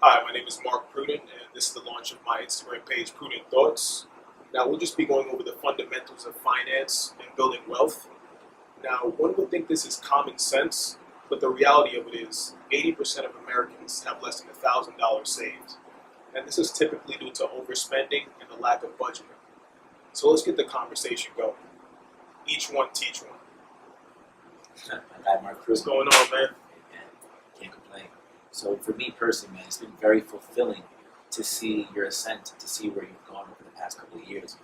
Hi, my name is Mark Pruden, and this is the launch of my Instagram page, Pruden Thoughts. Now, we'll just be going over the fundamentals of finance and building wealth. Now, one would think this is common sense, but the reality of it is 80% of Americans have less than $1,000 saved. And this is typically due to overspending and the lack of budgeting. So let's get the conversation going. Each one teach one. My guy Mark What's Pruden. going on, man? Man, can't complain. So for me personally, man, it's been very fulfilling to see your ascent, to see where you've gone over the past couple of years.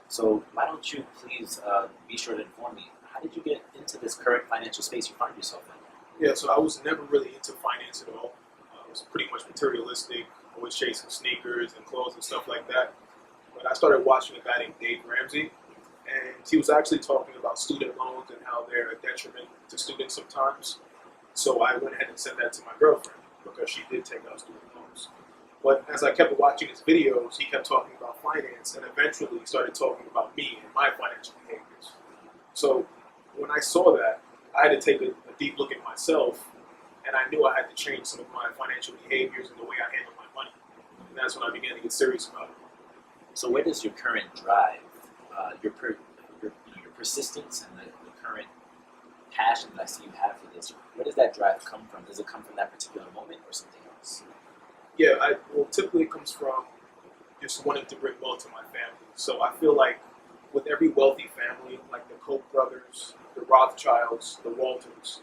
So why don't you please be sure to inform me? How did you get into this current financial space you find yourself in? Yeah, so I was never really into finance at all. I was pretty much materialistic, always chasing sneakers and clothes and stuff like that. But I started watching a guy named Dave Ramsey, and he was actually talking about student loans and how they're a detriment to students sometimes. So I went ahead and sent that to my girlfriend because she did take out student loans. But as I kept watching his videos, he kept talking about finance and eventually started talking about me and my financial behaviors. So when I saw that, I had to take a deep look at myself, and I knew I had to change some of my financial behaviors and the way I handle my money. And that's when I began to get serious about it. So where does your current drive, your persistence and the current passion that I see you have for this, where does that drive come from? Does it come from that particular moment or something else? Yeah, well, typically it comes from just wanting to bring wealth to my family. So I feel like with every wealthy family, like the Koch brothers, the Rothschilds, the Waltons,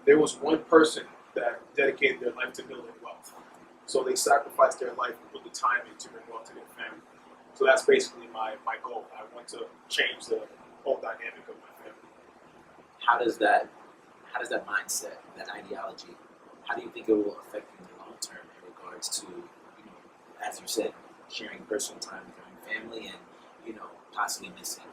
there was one person that dedicated their life to building wealth. So they sacrificed their life and put the time in to bring wealth to their family. So that's basically my goal. I want to change the whole dynamic of my family. How does that mindset, that ideology, how do you think it will affect you in the long term in regards to, as you said, sharing personal time with your own family and, possibly missing,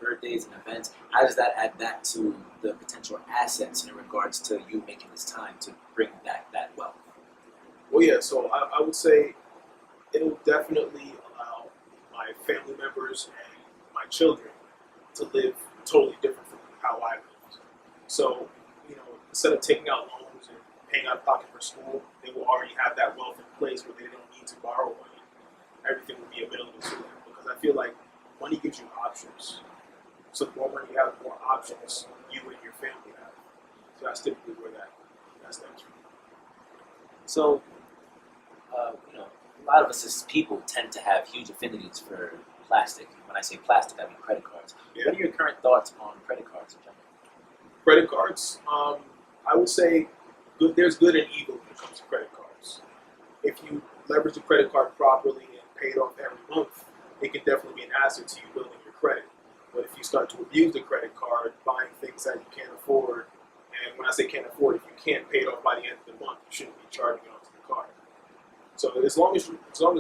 birthdays and events? How does that add that to the potential assets in regards to you making this time to bring back that wealth? Well, yeah, so I would say it'll definitely allow my family members and my children to live totally different from how I lived. So, instead of taking out loans and paying out of pocket for school, they will already have that wealth in place where they don't need to borrow money. Everything will be available to them because I feel like money gives you options. So the more money you have, the more options you and your family have. So that's typically where that stems from. So, a lot of us as people tend to have huge affinities for plastic. And when I say plastic, I mean credit cards. Yeah. What are your current thoughts on credit cards in general? Credit cards, I would say there's good and evil when it comes to credit cards. If you leverage the credit card properly and pay it off every month, it can definitely be an asset to you building your credit. But if you start to abuse the credit card, buying things that you can't afford, and when I say can't afford, if you can't pay it off by the end of the month, you shouldn't be charging it onto the card. So as long as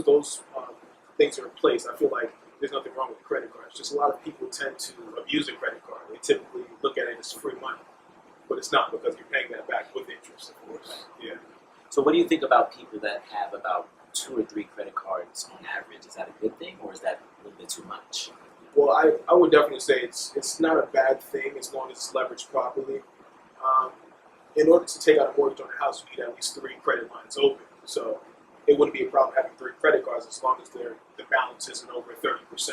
those things are in place, I feel like there's nothing wrong with credit cards. Just a lot of people tend to abuse a credit card. They typically look at it as free money, but it's not because you're paying that back with interest, of course. Yeah. So what do you think about people that have about 2 or 3 credit cards on average? Is that a good thing or is that a little bit too much? Well, I would definitely say it's not a bad thing as long as it's leveraged properly. In order to take out a mortgage on a house, you need at least 3 credit lines open. So it wouldn't be a problem having 3 credit cards as long as the balance isn't over 30%.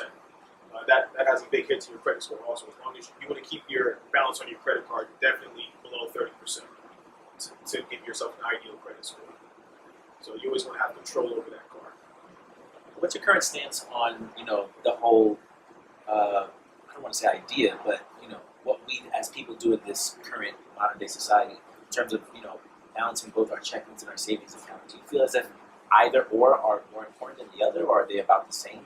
That has a big hit to your credit score also. As long as you want to keep your balance on your credit card definitely below 30% to give yourself an ideal credit score. So you always want to have control over that card. What's your current stance on, the whole, I don't want to say idea, but, what we as people do in this current modern day society in terms of, balancing both our checkings and our savings account? Do you feel as if either or are more important than the other, or are they about the same?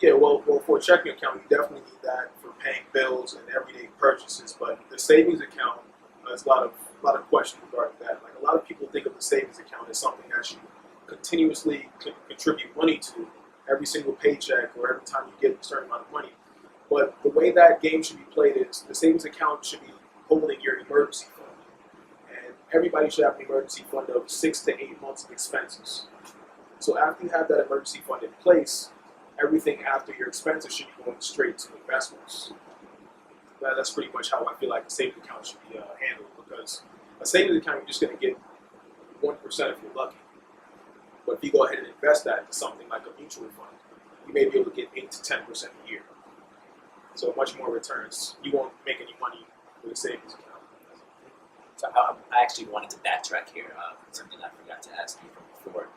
Yeah, well, for a checking account, you definitely need that for paying bills and everyday purchases. But the savings account, there's a lot of questions regarding that. Like a lot of people think of the savings account as something that you continuously contribute money to every single paycheck or every time you get a certain amount of money. But the way that game should be played is the savings account should be holding your emergency fund. And everybody should have an emergency fund of 6 to 8 months of expenses. So after you have that emergency fund in place, everything after your expenses should be going straight to investments. That's pretty much how I feel like a savings account should be handled, because a savings account, you're just going to get 1% if you're lucky. But if you go ahead and invest that into something like a mutual fund, you may be able to get 8 to 10% a year. So much more returns. You won't make any money with a savings account. So I actually wanted to backtrack here. Something I forgot to ask you from before.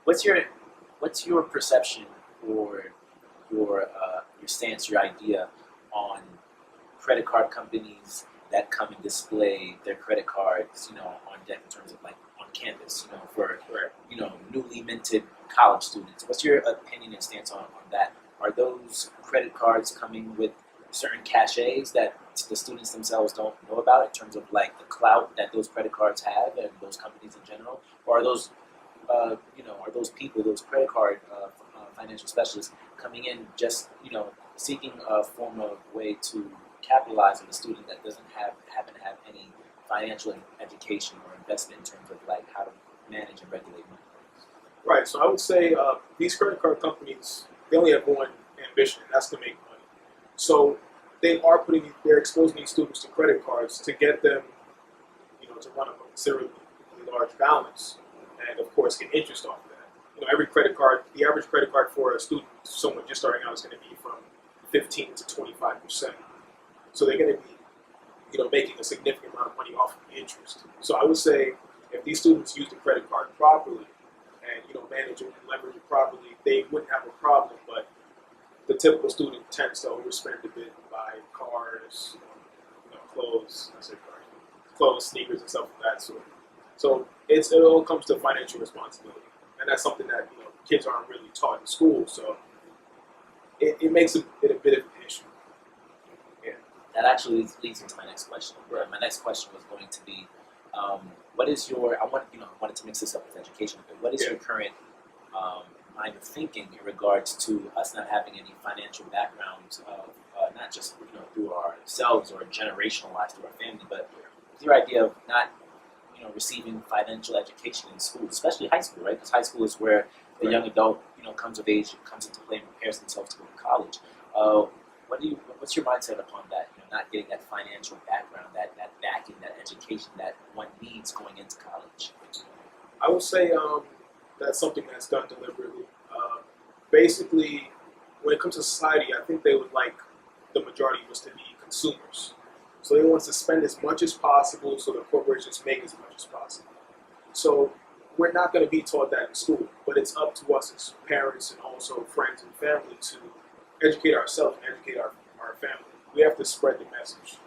What's your perception or your stance, your idea on credit card companies that come and display their credit cards, on deck in terms of like on campus, for newly minted college students? What's your opinion and stance on that? Are those credit cards coming with certain cachets that the students themselves don't know about in terms of like the clout that those credit cards have and those companies in general, or are those people, those credit card financial specialists coming in just seeking a form of way to capitalize on a student that doesn't happen to have any financial education or investment in terms of like how to manage and regulate money? Right. So I would say these credit card companies, they only have one ambition, and that's to make money. So they're exposing these students to credit cards to get them, to run up a considerably large balance, and of course get interest off of that. Every credit card, the average credit card for a student, someone just starting out, is going to be from 15 to 25%. So they're going to be, making a significant amount of money off of the interest. So I would say if these students use the credit card properly and manage it and leverage it properly, they wouldn't have a problem. But the typical student tends to overspend a bit and buy cars, clothes. I said cars, clothes, sneakers, and stuff of that sort. So it all comes to financial responsibility, and that's something that kids aren't really taught in school. So it makes it a bit of an issue. Yeah. That actually leads into my next question. Right. My next question was going to be, what is your? I wanted to mix this up with education a bit. What is your current line of thinking in regards to us not having any financial backgrounds of not just through ourselves or generationalized through our family, but your idea of not receiving financial education in school, especially high school, right? Because high school is where the young adult comes of age, comes into play, and prepares themselves to go to college. What's your mindset upon that? Not getting that financial background, that backing, that education that one needs going into college. I would say that's something that's done deliberately. Basically, when it comes to society, I think they would like the majority of us to be consumers. So they want us to spend as much as possible so the corporations make as much as possible. So we're not going to be taught that in school, but it's up to us as parents and also friends and family to educate ourselves and educate our family. We have to spread the message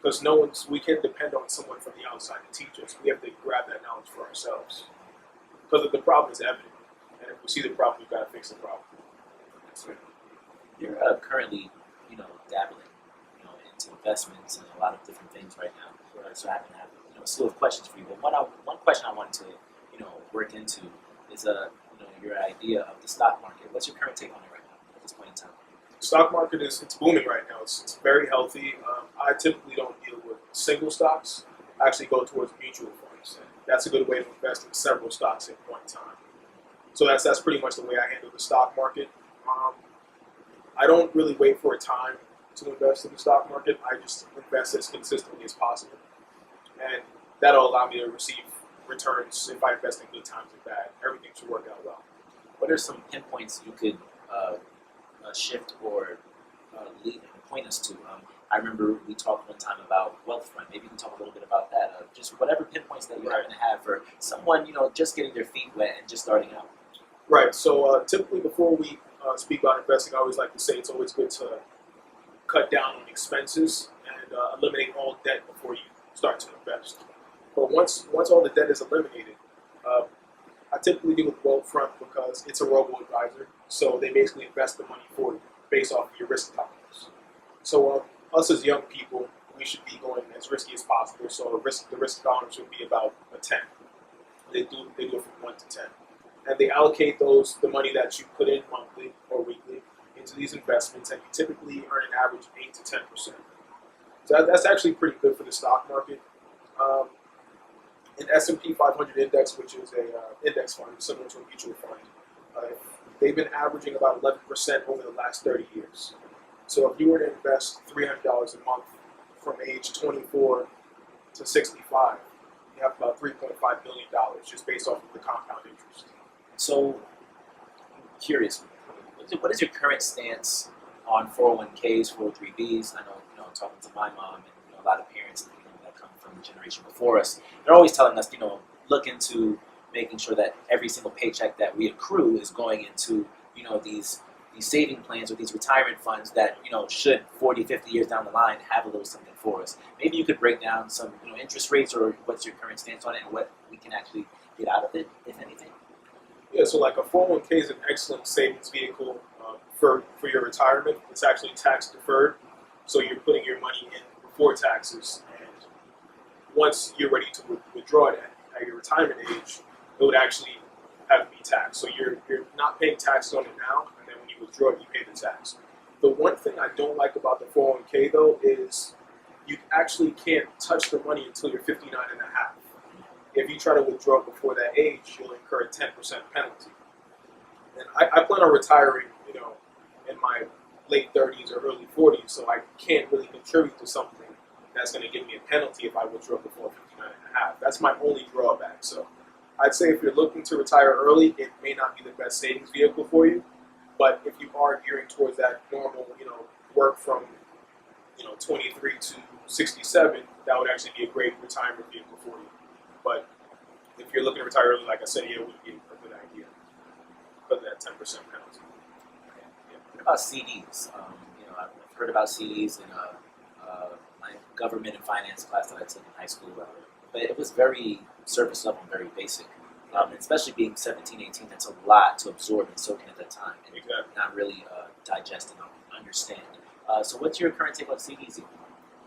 because we can't depend on someone from the outside to teach us. We have to grab that knowledge for ourselves because the problem is evident. And if we see the problem, we've got to fix the problem. That's right. You're currently, dabbling, into investments and a lot of different things right now. So I happen to have, a slew of questions for you. But one question I wanted to, work into is, your idea of the stock market. What's your current take on it right now at this point in time? Stock market it's booming right now. It's very healthy. I typically don't deal with single stocks. I actually go towards mutual funds. And that's a good way to invest in several stocks at one time. So that's pretty much the way I handle the stock market. I don't really wait for a time to invest in the stock market. I just invest as consistently as possible. And that'll allow me to receive returns if I invest in good times and bad. Everything should work out well. What are some pinpoints you could shift or point us to? I remember we talked one time about Wealthfront. Maybe you can talk a little bit about that. Just whatever pinpoints that you happen to have for someone, just getting their feet wet and just starting out. Right. So typically before we speak about investing, I always like to say it's always good to cut down on expenses and eliminate all debt before you start to invest. But once all the debt is eliminated, I typically deal with Wealthfront because it's a robo-advisor. So they basically invest the money for you based off of your risk tolerance. So us as young people, we should be going as risky as possible. So the risk tolerance should be about a 10. They do it from 1 to 10. And they allocate the money that you put in monthly or weekly into these investments, and you typically earn an average of 8 to 10%. So that's actually pretty good for the stock market. An S&P 500 index, which is a index fund similar to a mutual fund, they've been averaging about 11% over the last 30 years. So if you were to invest $300 a month from age 24 to 65, you have about $3.5 million just based off of the compound interest. So, curious, what is your current stance on 401ks, 403bs? I know, talking to my mom and a lot of parents that come from the generation before us, they're always telling us, look into making sure that every single paycheck that we accrue is going into, these saving plans or these retirement funds that, should 40, 50 years down the line have a little something for us. Maybe you could break down some, interest rates or what's your current stance on it and what we can actually get out of it, if anything. Yeah, so like a 401k is an excellent savings vehicle for your retirement. It's actually tax deferred, so you're putting your money in before taxes, and once you're ready to withdraw it at your retirement age, it would actually have to be taxed. So you're not paying taxes on it now, and then when you withdraw it, you pay the tax. The one thing I don't like about the 401k though is you actually can't touch the money until you're 59 and a half. If you try to withdraw before that age, you'll incur a 10% penalty. And I plan on retiring, in my late 30s or early 40s, so I can't really contribute to something that's going to give me a penalty if I withdraw before 59 and a half. That's my only drawback. So I'd say if you're looking to retire early, it may not be the best savings vehicle for you. But if you are gearing towards that normal, work from, 23 to 67, that would actually be a great retirement vehicle for you. But if you're looking to retire early, like I said, it would be a good idea. But that 10% penalty. Yeah. What about CDs? I've heard about CDs in my government and finance class that I took in high school. But it was very surface level and very basic. And especially being 17, 18, that's a lot to absorb and soak in at that time. And Exactly. not really digest and understand. So what's your current take on CDs?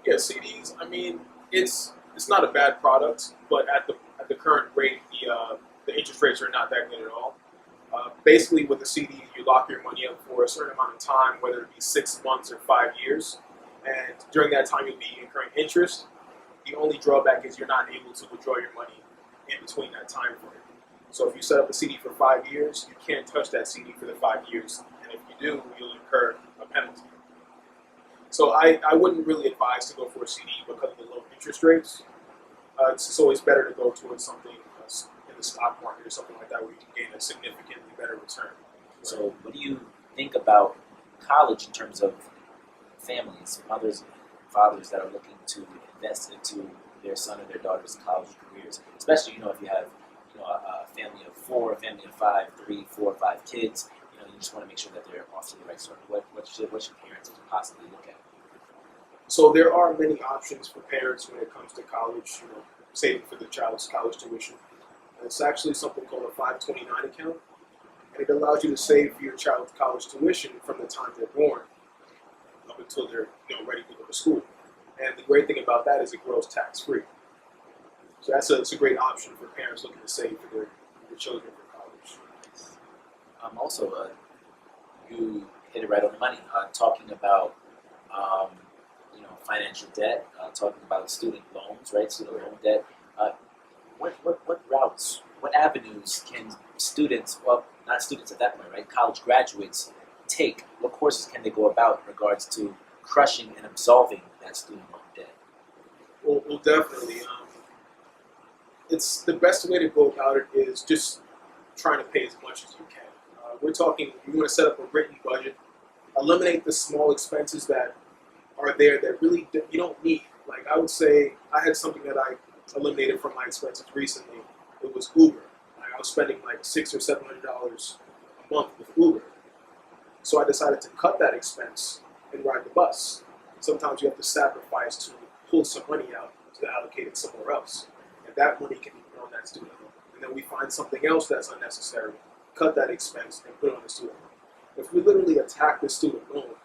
Yeah, CDs. I mean, it's not a bad product, but at the current rate, the interest rates are not that good at all. Basically, with a CD, you lock your money up for a certain amount of time, whether it be 6 months or 5 years, and during that time, you'll be incurring interest. The only drawback is you're not able to withdraw your money in between that time frame. So if you set up a CD for 5 years, you can't touch that CD for the 5 years, and if you do, you'll incur a penalty. So I wouldn't really advise to go for a CD because of the low interest rates. It's always better to go towards something in the stock market or something like that where you can gain a significantly better return. So what do you think about college in terms of families, mothers and fathers that are looking to invest into their son or their daughter's college careers, especially, if you have, a family of 4, a family of 5, 3, 4, 5 kids, you just want to make sure that they're off to the right start. What should parents possibly look at? So there are many options for parents when it comes to college, saving for the child's college tuition. And it's actually something called a 529 account, and it allows you to save for your child's college tuition from the time they're born up until they're ready to go to school. And the great thing about that is it grows tax-free. So that's a great option for parents looking to save for their children for college. Also, you hit it right on the money, talking about financial debt, talking about student loans, right? Student loan debt. What routes, what avenues can students, well, not students at that point, right? College graduates take? What courses can they go about in regards to crushing and absolving that student loan debt? Well, definitely. It's the best way to go about it is just trying to pay as much as you can. We're talking, you want to set up a written budget, eliminate the small expenses that are there that really you don't need. Like I would say, I had something that I eliminated from my expenses recently. It was Uber. I was spending like $600 or $700 a month with Uber. So I decided to cut that expense and ride the bus. Sometimes you have to sacrifice to pull some money out to allocate it somewhere else. And that money can be put on that student loan. And then we find something else that's unnecessary, cut that expense and put it on the student loan. If we literally attack the student loan,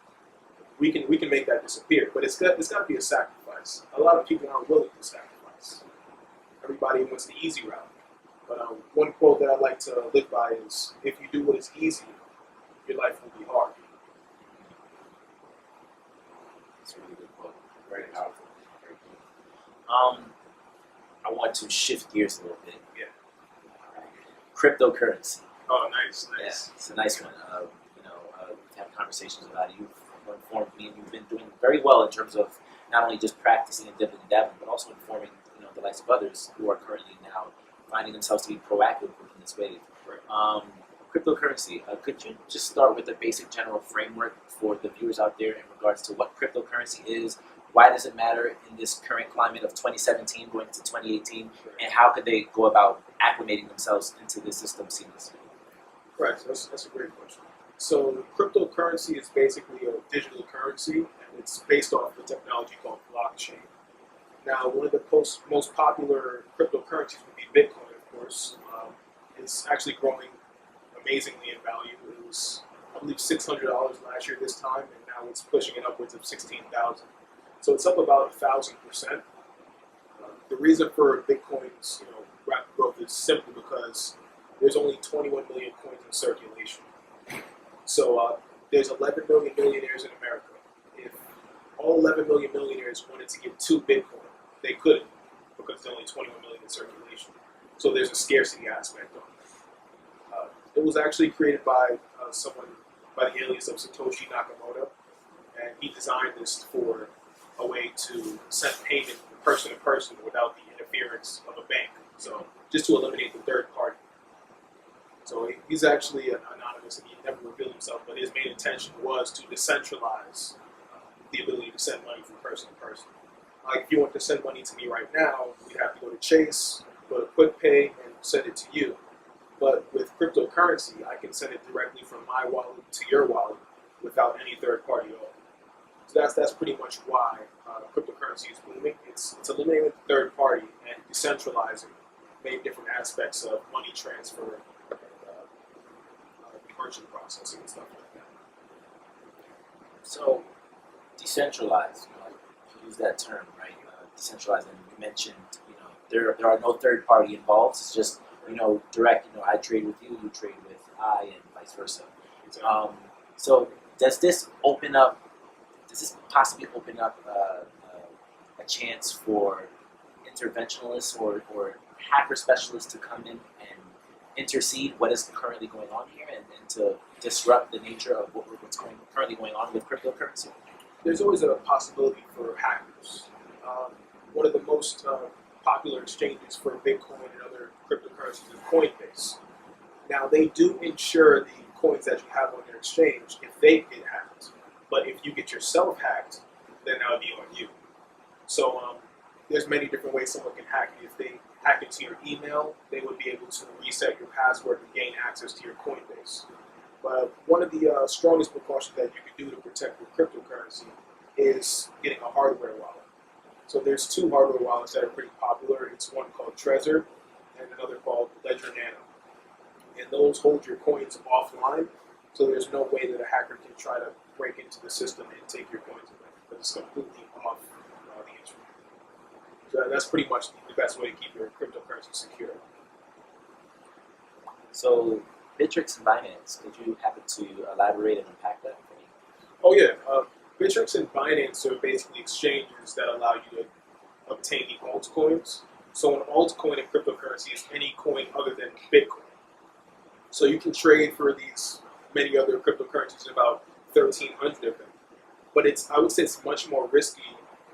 we can make that disappear. But it's got to be a sacrifice. A lot of people aren't willing to sacrifice. Everybody wants the easy route. But one quote that I like to live by is, if you do what is easy, your life will be hard. That's a really good quote. Very powerful. Very good. I want to shift gears a little bit. Yeah. Cryptocurrency. Oh, nice. Yeah, it's a nice one. We've had conversations about it. You've informed me, and you've been doing very well in terms of not only just practicing and dibbling and dabbling, but also informing the likes of others who are currently now finding themselves to be proactive in this way. Right. Cryptocurrency. Could you just start with a basic general framework for the viewers out there in regards to what cryptocurrency is? Why does it matter in this current climate of 2017 going into 2018? And how could they go about acclimating themselves into the system seamlessly? Right, so that's a great question. So cryptocurrency is basically a digital currency, and it's based off the technology called blockchain. Now, one of the most popular cryptocurrencies would be Bitcoin, of course. It's actually growing amazingly in value. It was, I believe, $600 last year this time, and now it's pushing it upwards of 16,000. So it's up about 1,000%. The reason for Bitcoin's rapid growth is simply because there's only 21 million coins in circulation. So there's 11 million millionaires in America. If all 11 million millionaires wanted to give 2 Bitcoin, they couldn't because there's only 21 million in circulation. So there's a scarcity aspect on it. It was actually created by someone by the alias of Satoshi Nakamoto, and he designed this for a way to send payment person to person without the interference of a bank. So just to eliminate the third party. So he's actually anonymous and he never revealed himself, but his main intention was to decentralize the ability to send money from person to person. Like if you want to send money to me right now, you'd have to go to Chase, go to QuickPay, and send it to you. But with cryptocurrency, I can send it directly from my wallet to your wallet without any third party at all. So that's pretty much why cryptocurrency is booming. It's eliminating the third party and decentralizing many different aspects of money transfer and merchant processing and stuff like that. So, decentralized, you use that term, right? Decentralized, and you mentioned, there are no third party involved. It's just, direct. I trade with you, you trade with I, and vice versa. Exactly. So, does this possibly open up a chance for interventionalists or hacker specialists to come in and intercede what is currently going on here and to disrupt the nature of what's currently going on with cryptocurrency? There's always a possibility for hackers. One of the most popular exchanges for Bitcoin and other cryptocurrencies is Coinbase. Now, they do insure the coins that you have on their exchange if they get hacked. But if you get yourself hacked, then that would be on you. So there's many different ways someone can hack you. If they hack into your email, they would be able to reset your password and gain access to your Coinbase. But one of the strongest precautions that you can do to protect your cryptocurrency is getting a hardware wallet. So there's 2 hardware wallets that are pretty popular. It's one called Trezor and another called Ledger Nano. And those hold your coins offline, so there's no way that a hacker can try to break into the system and take your coins away, because it's completely off the internet. So that's pretty much the best way to keep your cryptocurrency secure. So, Bittrex and Binance, could you happen to elaborate and unpack that for me? Oh yeah, Bittrex and Binance are basically exchanges that allow you to obtain the altcoins. So an altcoin in cryptocurrency is any coin other than Bitcoin. So you can trade for these many other cryptocurrencies, about 1,300 of them. But I would say it's much more risky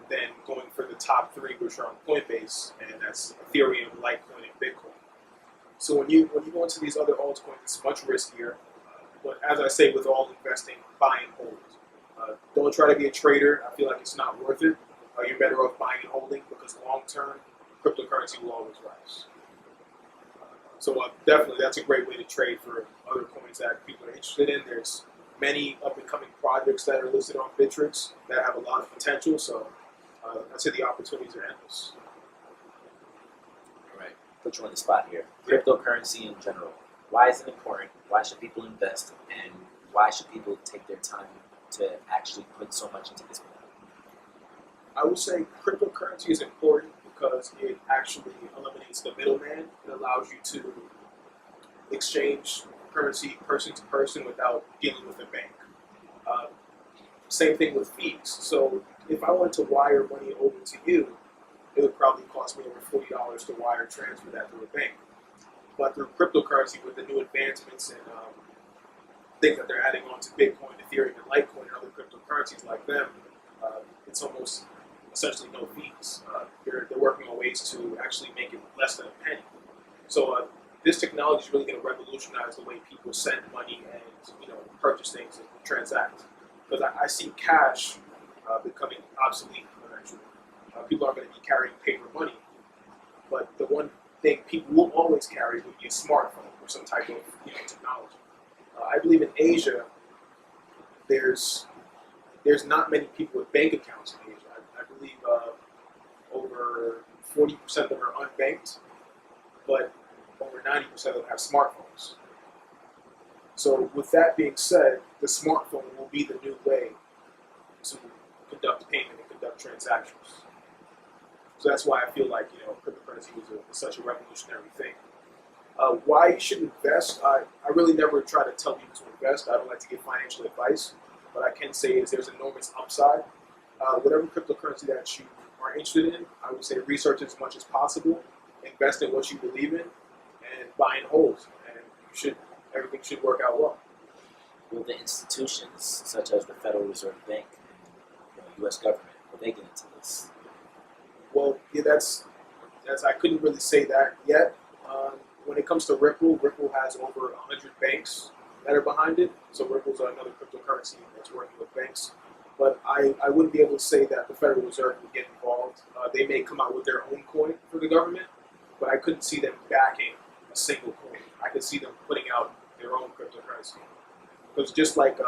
than going for the top 3, which are on Coinbase, and that's Ethereum, Litecoin, and Bitcoin. So when you go into these other altcoins, it's much riskier. But as I say with all investing, buy and hold. Don't try to be a trader. I feel like it's not worth it. You're better off buying and holding, because long term, cryptocurrency will always rise. So definitely, that's a great way to trade for other coins that people are interested in. There's many up-and-coming projects that are listed on Bittrex that have a lot of potential. So I'd say the opportunities are endless. All right, put you on the spot here. Cryptocurrency in general. Why is it important? Why should people invest? And why should people take their time to actually put so much into this? I would say cryptocurrency is important because it actually eliminates the middleman. It allows you to exchange currency person to person without dealing with a bank. Same thing with fees. So if I wanted to wire money over to you, it would probably cost me over $40 to wire transfer that through a bank. But through cryptocurrency, with the new advancements and things that they're adding on to Bitcoin, Ethereum, and Litecoin, and other cryptocurrencies like them, it's almost essentially no fees. They're working on ways to actually make it less than a penny. So this technology is really going to revolutionize the way people send money and purchase things and transact. Because I see cash becoming obsolete eventually. People aren't going to be carrying paper money, but the one thing people will always carry would be a smartphone or some type of technology. I believe in Asia, there's not many people with bank accounts in Asia. I believe over 40% of them are unbanked, but over 90% of them have smartphones. So with that being said, the smartphone will be the new way to conduct payment and conduct transactions. So that's why I feel like cryptocurrency was such a revolutionary thing. Why you should invest? I really never try to tell people to invest. I don't like to give financial advice. What I can say is there's enormous upside. Whatever cryptocurrency that you are interested in, I would say research as much as possible, invest in what you believe in, and buy and hold. And everything should work out well. Will the institutions such as the Federal Reserve Bank and U.S. government, will they get into this? Well, yeah, that's I couldn't really say that yet. When it comes to Ripple has over 100 banks that are behind it. So Ripple's another cryptocurrency that's working with banks. But I wouldn't be able to say that the Federal Reserve would get involved. They may come out with their own coin for the government, but I couldn't see them backing a single coin. I could see them putting out their own cryptocurrency. Because just like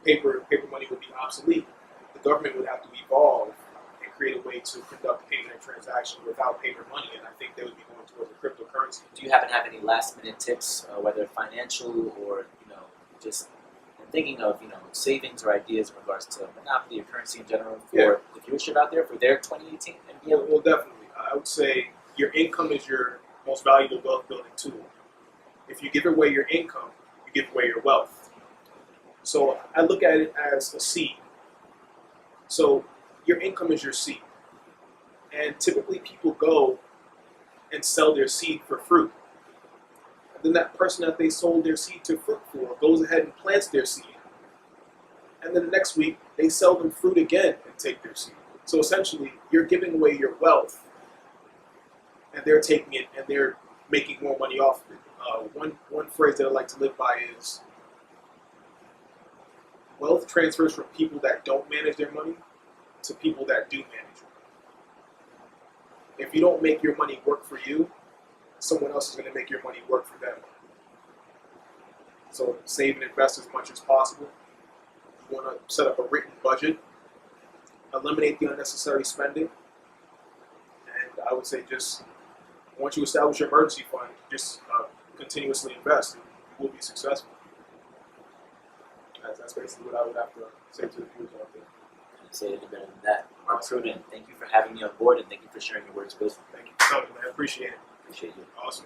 paper money would be obsolete, the government would have to evolve and create a way to conduct payment and transaction without paper money, and I think they would be going towards a cryptocurrency. Do you happen to have any last-minute tips, whether financial or just thinking of savings or ideas in regards to monopoly or currency in general for the viewership out there for their 2018 and beyond? Well, definitely. I would say your income is your most valuable wealth building tool. If you give away your income, you give away your wealth. So I look at it as a seed. So your income is your seed. And typically people go and sell their seed for fruit. And then that person that they sold their seed to fruit for goes ahead and plants their seed. And then the next week, they sell them fruit again and take their seed. So essentially, you're giving away your wealth, and they're taking it and they're making more money off of it. One phrase that I like to live by is, wealth transfers from people that don't manage their money to people that do manage it. If you don't make your money work for you, someone else is going to make your money work for them. So save and invest as much as possible. You want to set up a written budget, eliminate the unnecessary spending, and I would say just once you establish your emergency fund, just continuously invest, and you will be successful. That's basically what I would have to say to the viewers out there. Couldn't say it any better than that. Mark Pruden, thank you for having me on board and thank you for sharing your words with us. Thank you for coming, man. I appreciate it. Appreciate you. Awesome.